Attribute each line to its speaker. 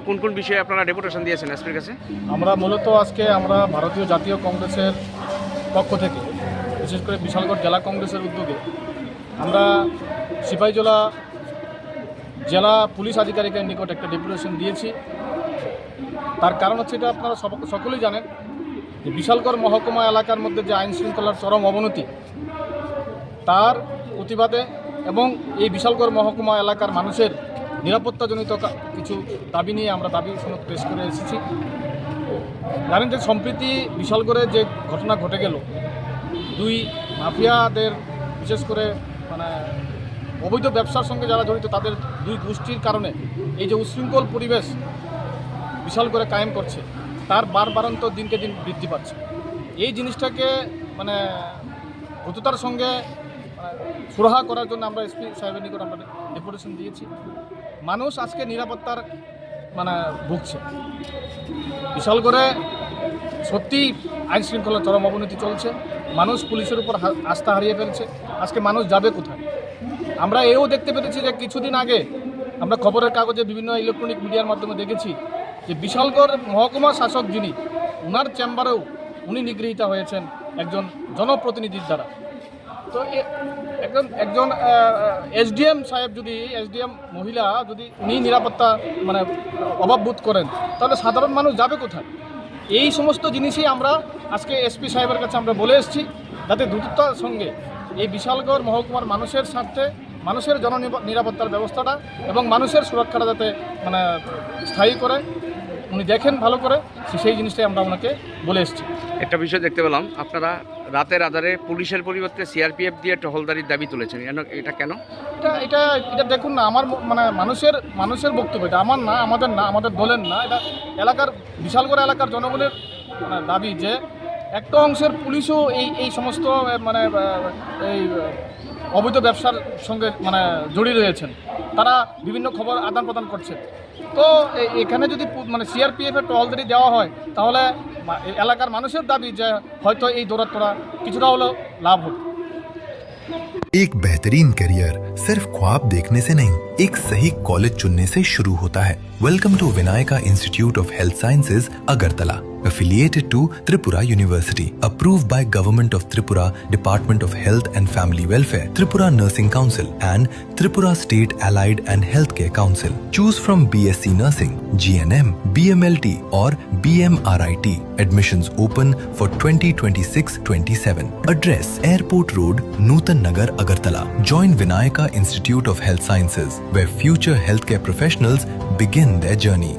Speaker 1: কোন কোন বিষয়ে আপনারা ডেপুটেশন দিয়েছেন এসপির কাছে?
Speaker 2: আমরা মূলত আজকে ভারতীয় জাতীয় কংগ্রেসের পক্ষ থেকে, বিশেষ করে বিশালগড় জেলা কংগ্রেসের উদ্যোগে আমরা সিপাহীজলা জেলা পুলিশ আধিকারিকের নিকট একটা ডেপুটেশন দিয়েছি। তার কারণ হচ্ছে, এটা আপনারা সকলেই জানেন যে বিশালগড় মহকুমা এলাকার মধ্যে যে আইন শৃঙ্খলার চরম অবনতি, তার প্রতিবাদে এবং এই বিশালগড় মহকুমা এলাকার মানুষের নিরাপত্তাজনিত কিছু দাবি নিয়ে আমরা দাবি সনদ পেশ করে এসেছি। জানেন যে সম্প্রতি বিশালগড়ে যে ঘটনা ঘটে গেল, দুই মাফিয়াদের, বিশেষ করে অবৈধ ব্যবসার সঙ্গে যারা জড়িত, তাদের দুই গোষ্ঠীর কারণে এই যে উশৃঙ্খল পরিবেশ বিশালগড়ে কায়েম করছে, তার বারবারন্ত দিনকে দিন বৃদ্ধি পাচ্ছে। এই জিনিসটাকে দ্রুততার সঙ্গে সুরাহা করার জন্য আমরা এসপি সাহেবের নিকট আমরা ডেপুটেশন দিয়েছি। মানুষ আজকে নিরাপত্তার ভুগছে। বিশালগড়ে সত্যি আইন শৃঙ্খলার চরম অবনতি চলছে, মানুষ পুলিশের উপর আস্থা হারিয়ে ফেলছে। আজকে মানুষ যাবে কোথায়? আমরা এও দেখতে পেরেছি যে কিছুদিন আগে আমরা খবরের কাগজে, বিভিন্ন ইলেকট্রনিক মিডিয়ার মাধ্যমে দেখেছি যে বিশালগড় মহকুমা শাসক যিনি, ওনার চেম্বারেও উনি নিগৃহীতা হয়েছেন একজন জনপ্রতিনিধির দ্বারা। তো একজন এসডিএম সাহেব, যদি এসডিএম মহিলা যদি উনি নিরাপত্তা অভাববোধ করেন, তাহলে সাধারণ মানুষ যাবে কোথায়? এই সমস্ত জিনিসই আমরা আজকে এসপি সাহেবের কাছে আমরা বলে এসেছি, যাতে দ্রুততার সঙ্গে এই বিশালগড় মহকুমার মানুষের স্বার্থে, মানুষের নিরাপত্তার ব্যবস্থাটা এবং মানুষের সুরক্ষাটা যাতে স্থায়ী করে উনি দেখেন ভালো করে, সেই জিনিসটাই আমরা ওনাকে বলে এসেছি।
Speaker 1: একটা বিষয় দেখতে পেলাম, আপনারা রাতের আধারে পুলিশের পরিবর্তে সিআরপিএফ দিয়ে টহলদারির দাবি তুলেছেন, এটা কেন?
Speaker 2: এটা দেখুন না, আমার মানুষের বক্তব্য, এটা আমার না, আমাদের দলের না, এটা বিশালগড় এলাকার জনগণের দাবি যে একটা অংশের পুলিশও এই সমস্ত এই অবৈধ ব্যবসার সঙ্গে জড়িয়ে রয়েছেন। তারা বিভিন্ন খবর আদান প্রদান করছে। তো এখানে যদি সিআরপিএফের টহলদারি দেওয়া হয়, তাহলে এলাকার মানুষের দাবি যে হয়তো এই দৌরাত্ম্যটা কিছুটা হলেও লাভ হবে।
Speaker 3: एक बेहतरीन करियर सिर्फ ख्वाब देखने से नहीं, एक सही कॉलेज चुनने से शुरू होता है। Welcome to Vinayaka institute of health sciences, Agartala, affiliated to Tripura University, approved by Government of Tripura, Department of Health and Family Welfare, Tripura Nursing Council and Tripura State Allied and Healthcare Council. Choose from BSc Nursing, GNM, BMLT or BMRIT. Admissions open for 2026-27. Address: Airport Road, Nutan Nagar, Agartala. Join Vinayaka Institute of Health Sciences, where future healthcare professionals begin their journey.